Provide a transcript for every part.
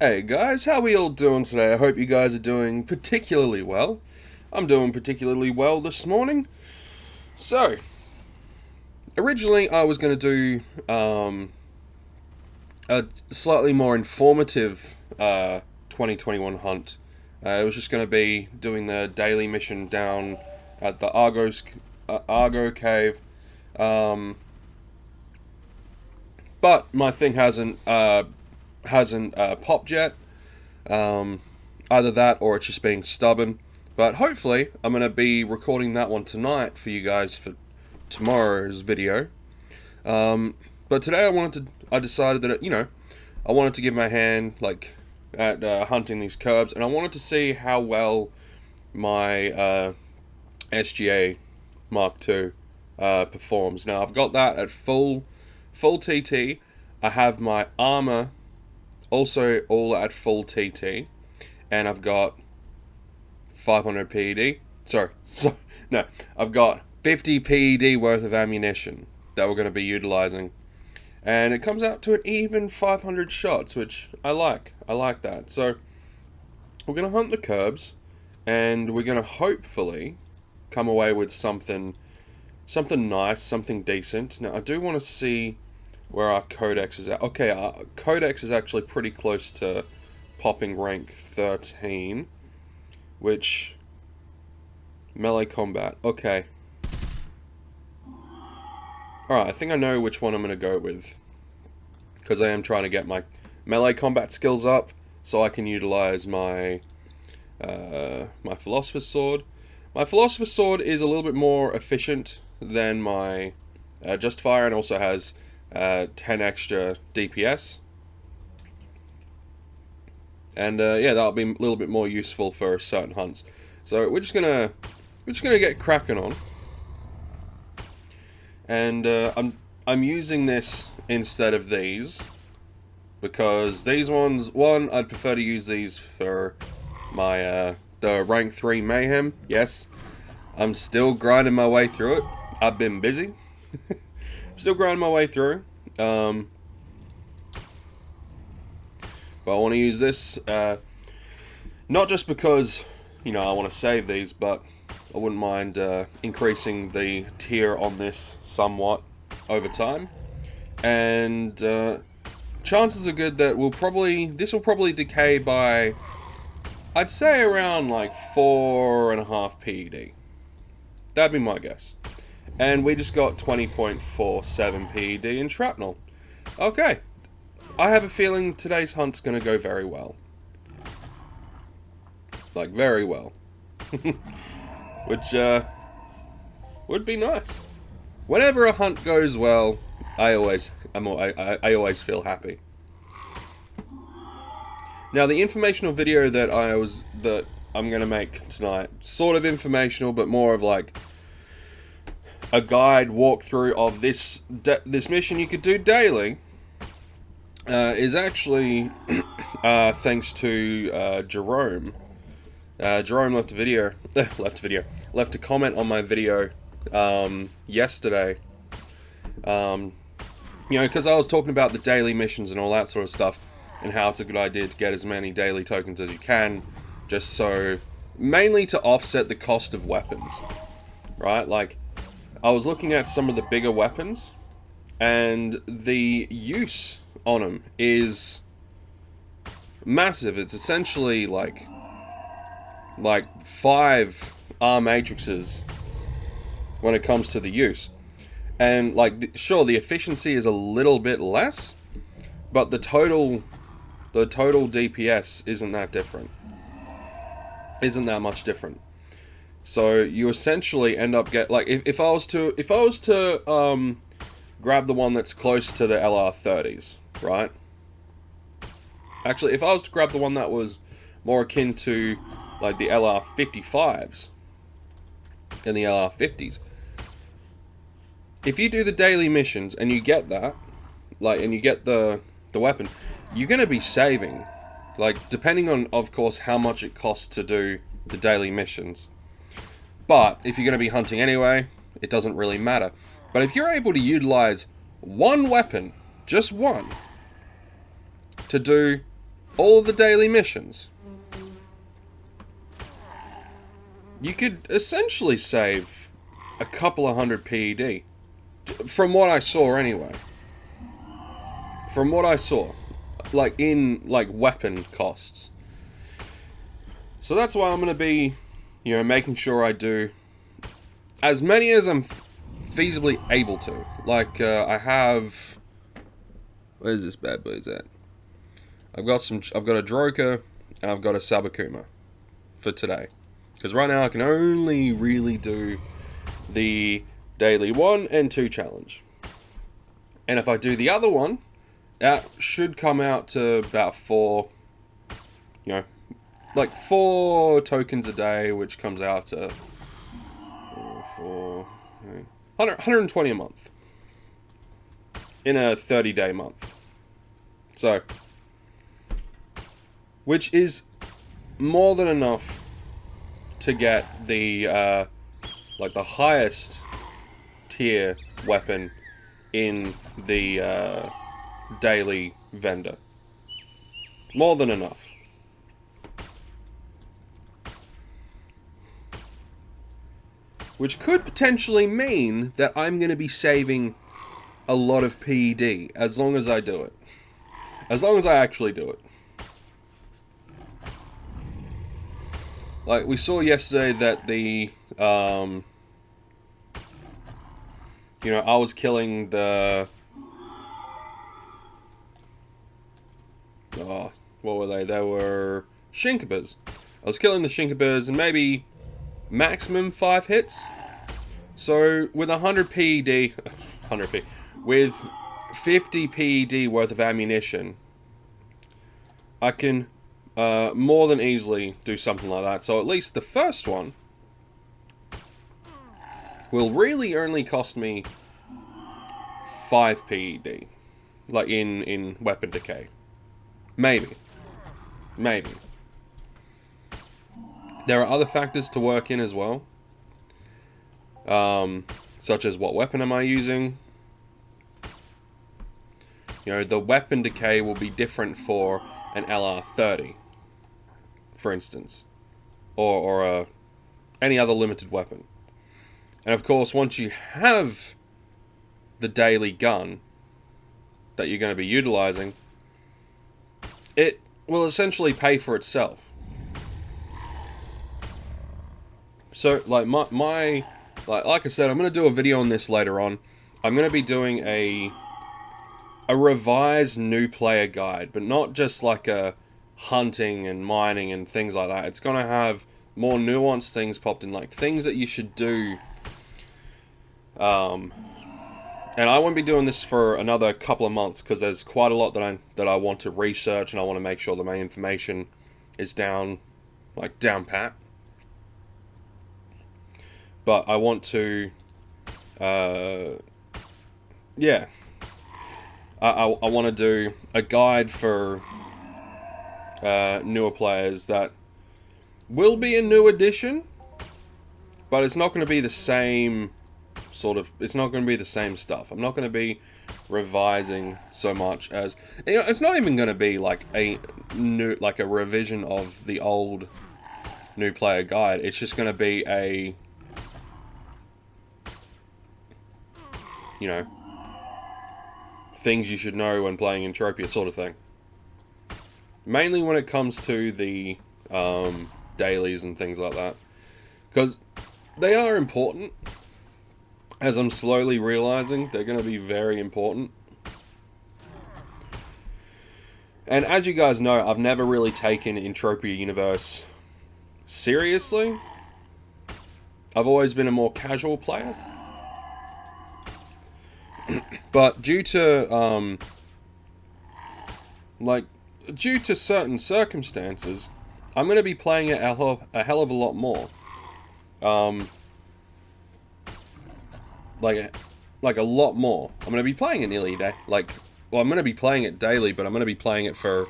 Hey guys, how we all doing today? I hope you guys are doing particularly well. I'm doing particularly well this morning. So, originally I was going to do a slightly more informative 2021 hunt. It was just going to be doing the daily mission down at the Argo Cave. Um, but my thing hasn't popped yet. Um, Either that or it's just being stubborn. But hopefully, I'm going to be recording that one tonight for you guys for tomorrow's video. But today I decided that, I wanted to give my hand, at hunting these curbs, and I wanted to see how well my SGA Mark II performs. Now, I've got that at full TT. I have my armor also all at full TT, and I've got 500 PED. No, I've got 50 PED worth of ammunition that we're going to be utilizing, and it comes out to an even 500 shots, which I like. I like that. So we're going to hunt the curbs, and we're going to hopefully come away with something nice, something decent. Now I do want to see where our codex is at. Okay, our codex is actually pretty close to popping rank 13, which melee combat. Okay. Alright, I think I know which one I'm going to go with, because I am trying to get my melee combat skills up so I can utilize my my Philosopher's Sword. My Philosopher's Sword is a little bit more efficient than my Justifier, and also has 10 extra DPS. And yeah, that'll be a little bit more useful for certain hunts. So we're just gonna get cracking on. And I'm using this instead of these, because these ones, I'd prefer to use these for my the rank 3 mayhem. Yes, I'm still grinding my way through it. I've been busy. Still grinding my way through. But I want to use this, not just because, I want to save these, but I wouldn't mind increasing the tier on this somewhat over time. And chances are good that this will probably decay by, I'd say, around like 4.5 PED. That'd be my guess. And we just got 20.47 PED in shrapnel. Okay. I have a feeling today's hunt's gonna go very well. Like, very well. Which, would be nice. Whenever a hunt goes well, I always feel happy. Now, the informational video that I'm gonna make tonight, sort of informational, but more of like a guide walkthrough of this mission you could do daily, is actually thanks to Jerome. Jerome left a comment on my video yesterday. Because I was talking about the daily missions and all that sort of stuff, and how it's a good idea to get as many daily tokens as you can, just so, mainly to offset the cost of weapons, right? Like, I was looking at some of the bigger weapons, and the use on them is massive. It's essentially like 5 R matrices when it comes to the use. And sure, the efficiency is a little bit less, but the total DPS isn't that different. Isn't that much different. So you essentially end up if I was to grab the one that's close to the LR30s, right? Actually, if I was to grab the one that was more akin to like the LR55s and the LR50s, if you do the daily missions and you get that, and you get the weapon, you're gonna be saving, depending on, of course, how much it costs to do the daily missions. But if you're gonna be hunting anyway, it doesn't really matter. But if you're able to utilize one weapon, just one, to do all of the daily missions, you could essentially save a couple of hundred PED. From what I saw anyway. From what I saw. Like, in, like, weapon costs. So that's why I'm going to be, you know, making sure I do as many as I'm feasibly able to. Like, I have... Where's this bad boy's at? I've got a Droker, and I've got a Sabakuma for today. Because right now I can only really do the daily 1 and 2 challenge. And if I do the other one, that should come out to about 4, you know, like 4 tokens a day, which comes out to 120 a month. In a 30-day month. So, which is more than enough to get the, like the highest tier weapon in the, daily vendor. More than enough. Which could potentially mean that I'm going to be saving a lot of PED, as long as I do it. As long as I actually do it. Like, we saw yesterday that the, you know, I was killing the... Oh, what were they? They were Shinkabers. I was killing the Shinkabers and maybe maximum 5 hits. So, with 100 PED... 100 PED... With 50 PED worth of ammunition, I can more than easily do something like that. So at least the first one will really only cost me 5 PED. Like in weapon decay. Maybe. Maybe. There are other factors to work in as well. Such as what weapon am I using? You know, the weapon decay will be different for an LR30, for instance. Or any other limited weapon. And of course, once you have the daily gun that you're going to be utilizing, it will essentially pay for itself. So, like, like I said, I'm going to do a video on this later on. I'm going to be doing a revised new player guide, but not just like a hunting and mining and things like that. It's going to have more nuanced things popped in, like things that you should do. And I won't be doing this for another couple of months because there's quite a lot that I want to research, and I want to make sure that my information is down pat. But I want to, yeah. I want to do a guide for newer players that will be a new edition, but it's not going to be the same sort of... It's not going to be the same stuff. I'm not going to be revising so much as... You know, it's not even going to be like a revision of the old new player guide. It's just going to be a... You know... things you should know when playing Entropia sort of thing. Mainly when it comes to the dailies and things like that. Because they are important. As I'm slowly realizing, they're going to be very important. And as you guys know, I've never really taken Entropia Universe seriously. I've always been a more casual player. But due to, due to certain circumstances, I'm going to be playing it a hell of a lot more. Like a lot more. I'm going to be playing it nearly day. I'm going to be playing it daily, but I'm going to be playing it for,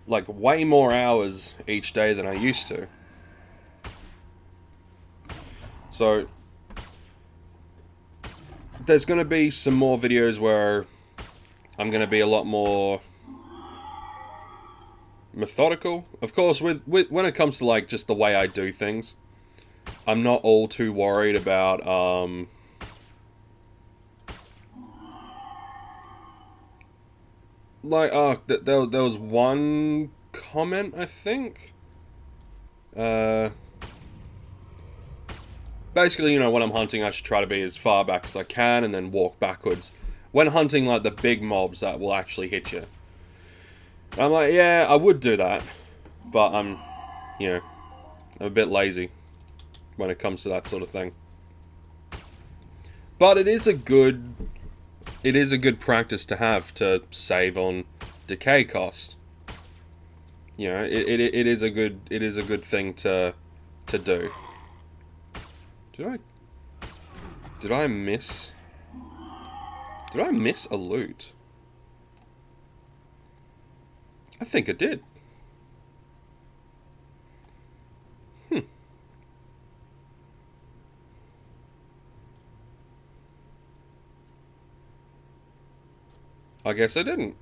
like, way more hours each day than I used to. So... there's going to be some more videos where I'm going to be a lot more methodical. Of course, with when it comes to like just the way I do things, I'm not all too worried about like there was one comment, I think. Basically, you know, when I'm hunting, I should try to be as far back as I can and then walk backwards. When hunting, like, the big mobs that will actually hit you. I'm like, yeah, I would do that. But I'm, you know, I'm a bit lazy when it comes to that sort of thing. But it is a good practice to have to save on decay cost. You know, it is a good thing to do. Did I miss a loot? I think I did. I guess I didn't.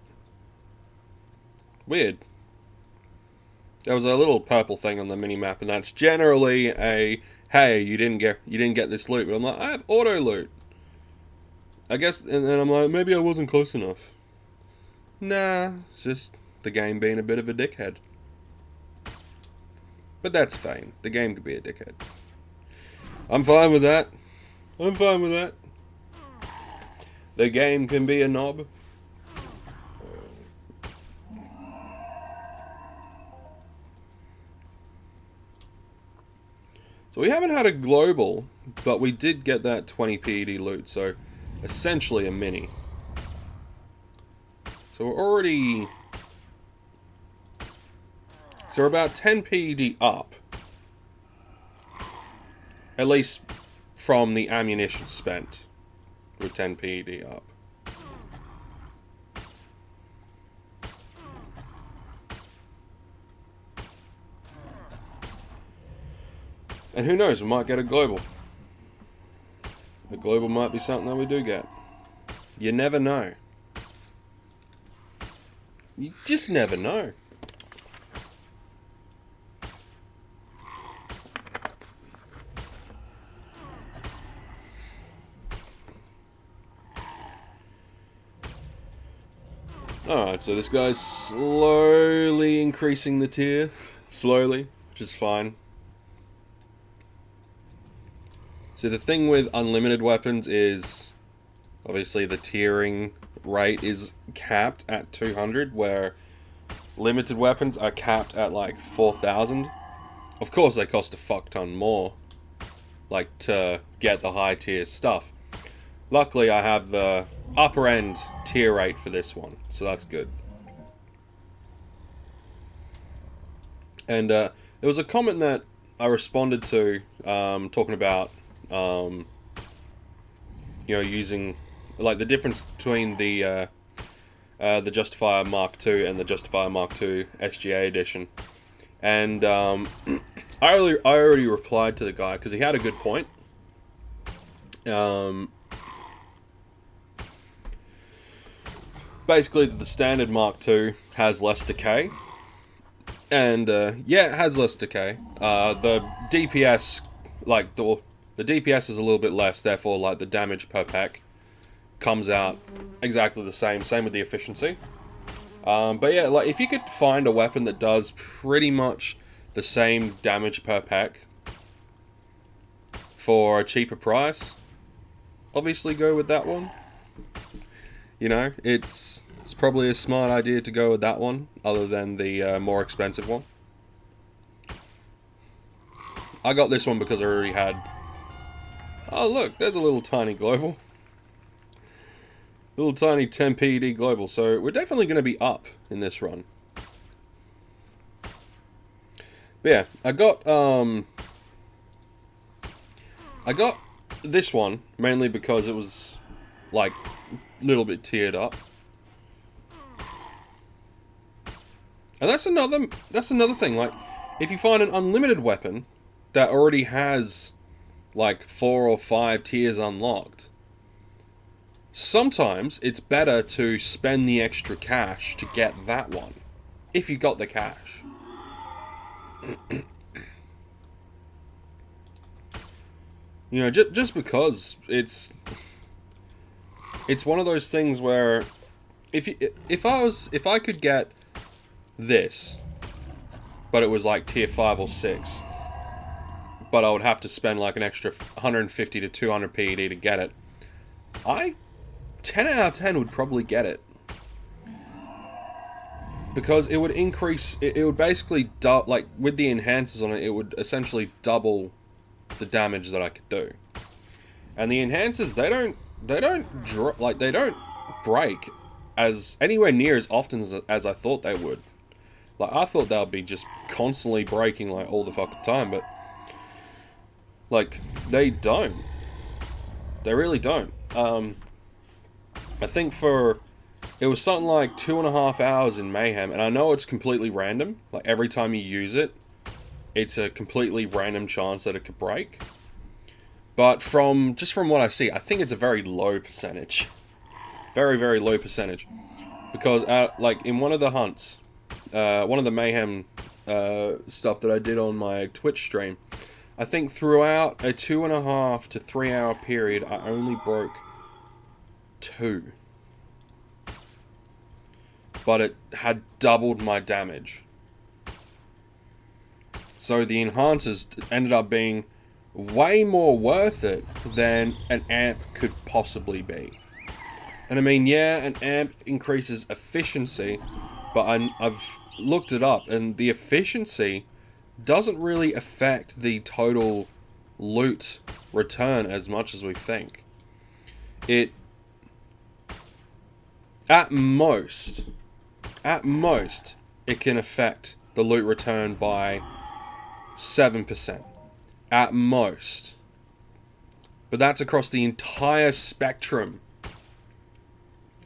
Weird. There was a little purple thing on the mini-map, and that's generally a, hey, you didn't get this loot. But I'm like, I have auto loot. I guess, and then I'm like, maybe I wasn't close enough. Nah, it's just the game being a bit of a dickhead. But that's fine. The game could be a dickhead. I'm fine with that. I'm fine with that. The game can be a knob. So we haven't had a global, but we did get that 20 PED loot, so essentially a mini. So we're already... So we're about 10 PED up. At least from the ammunition spent. We're 10 PED up. And who knows, we might get a global. The global might be something that we do get. You never know. You just never know. Alright, so this guy's slowly increasing the tier. Slowly, which is fine. So the thing with unlimited weapons is, obviously the tiering rate is capped at 200, where limited weapons are capped at like 4,000. Of course they cost a fuck ton more, like to get the high tier stuff. Luckily I have the upper end tier rate for this one, so that's good. And there was a comment that I responded to, talking about you know, using like the difference between the Justifier Mark II and the Justifier Mark II SGA edition, and I already replied to the guy because he had a good point. Basically, the standard Mark II has less decay, and yeah, it has less decay. The DPS, like the DPS is a little bit less, therefore like the damage per pack comes out exactly the same. Same with the efficiency. But yeah, like if you could find a weapon that does pretty much the same damage per pack for a cheaper price, obviously go with that one. You know, it's probably a smart idea to go with that one, other than the more expensive one. I got this one because I already had... Oh look, there's a little tiny global. Little tiny 10 PED global, so we're definitely going to be up in this run. But yeah, I got this one mainly because it was like a little bit tiered up. And that's another thing, like if you find an unlimited weapon that already has like 4 or 5 tiers unlocked, sometimes it's better to spend the extra cash to get that one. if you got the cash. You know, just because it's one of those things where if I could get this, but it was like tier 5 or 6, but I would have to spend like an extra 150 to 200 PED to get it, 10 out of 10 would probably get it. Because it would increase, it would basically, like, with the enhancers on it, it would essentially double the damage that I could do. And the enhancers, they don't break as anywhere near as often as I thought they would. Like, I thought they would be just constantly breaking, like, all the fucking time, but, like, they don't. They really don't. I think it was something like 2.5 hours in Mayhem, and I know it's completely random. Like, every time you use it, it's a completely random chance that it could break. But just from what I see, I think it's a very low percentage. Very, very low percentage. Because, like, in one of the hunts, one of the Mayhem stuff that I did on my Twitch stream, I think throughout a 2.5 to 3 hour period, I only broke 2. But it had doubled my damage. So the enhancers ended up being way more worth it than an amp could possibly be. And I mean, yeah, an amp increases efficiency, but I've looked it up, and the efficiency doesn't really affect the total loot return as much as we think. At most, it can affect the loot return by 7%. At most. But that's across the entire spectrum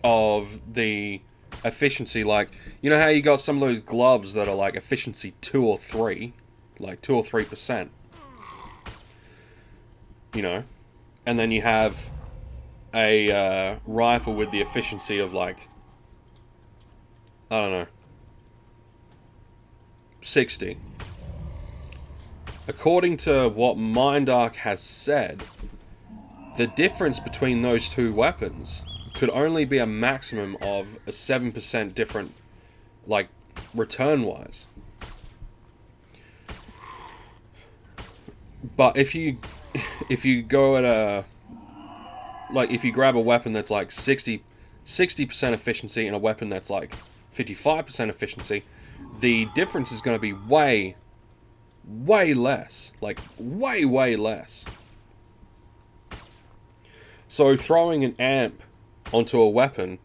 of the efficiency. Like, you know how you got some of those gloves that are like efficiency 2 or 3? Like 2 or 3%. You know? And then you have a rifle with the efficiency of like, I don't know, 60. According to what Mindark has said, the difference between those two weapons could only be a maximum of a 7% different, like, return-wise. But if you go at a, like, if you grab a weapon that's like 60% efficiency and a weapon that's like 55% efficiency, the difference is going to be way less. Like, way less. So throwing an amp onto a weapon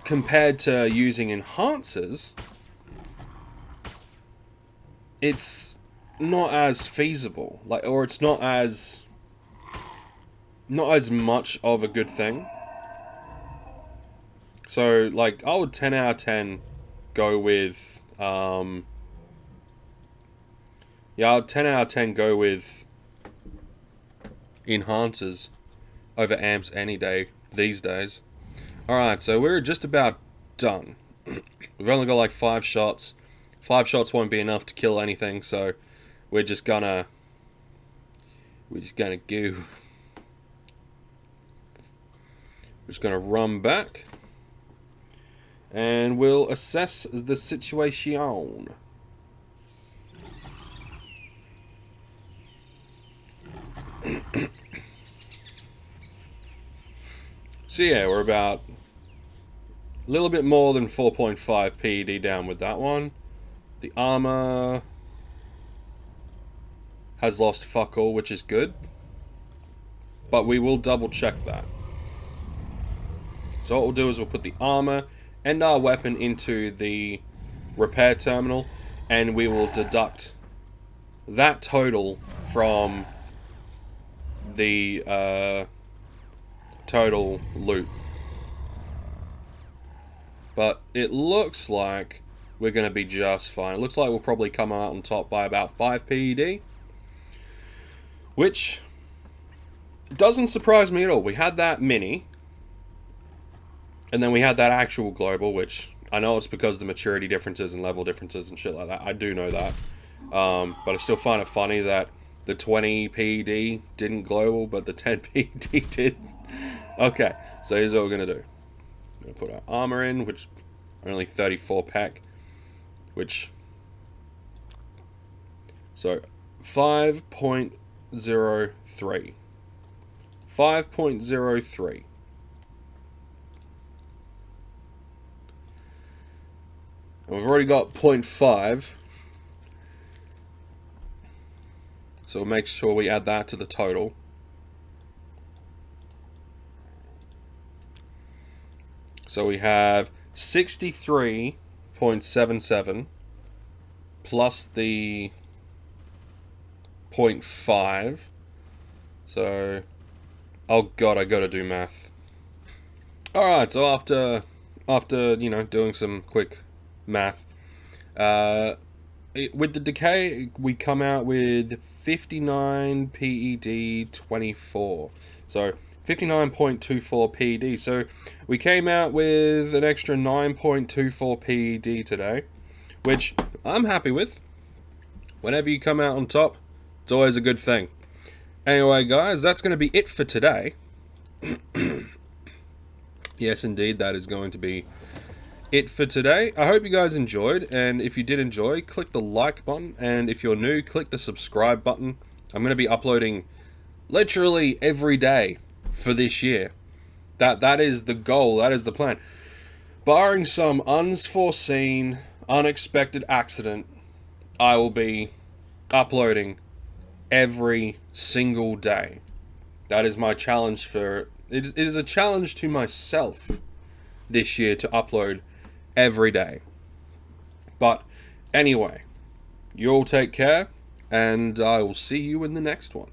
compared to using enhancers, it's not as feasible. Like, or it's not as much of a good thing. So, like, I would 10 out of 10 go with, I would 10 out of 10 go with enhancers over amps any day these days. Alright, so we're just about done. We've only got like 5 shots. 5 shots won't be enough to kill anything, so we're just gonna go. We're just gonna run back, and we'll assess the situation. So yeah, we're about a little bit more than 4.5 PED down with that one. The armor has lost fuck all, which is good. But we will double check that. So what we'll do is we'll put the armor and our weapon into the repair terminal, and we will deduct that total from the total loot. But it looks like we're going to be just fine. It looks like we'll probably come out on top by about 5 PED, which doesn't surprise me at all. We had that mini, And then we had that actual global, which I know it's because of the maturity differences and level differences and shit like that. I do know that. But I still find it funny that the 20 PED didn't global, but the 10 PED did. Okay, so here's what we're going to do. I'm going to put our armor in, which only 34 pack, which... So, 5.03. 5.03. And we've already got 0.5. So we'll make sure we add that to the total. So we have 63.77 plus the 0.5. So, oh god, I gotta do math. Alright, so after you know, doing some quick math, with the decay, we come out with 59 PED 24. So 59.24 PED. So we came out with an extra 9.24 PED today, which I'm happy with. Whenever you come out on top, it's always a good thing. Anyway, guys, that's going to be it for today. Yes, indeed, that is going to be it for today. I hope you guys enjoyed, and if you did enjoy, click the like button, and if you're new, click the subscribe button. I'm going to be uploading literally every day for this year. That is the goal, that is the plan. Barring some unforeseen, unexpected accident, I will be uploading every single day. That is my challenge for... It is a challenge to myself this year to upload every day. But anyway, you all take care, and I will see you in the next one.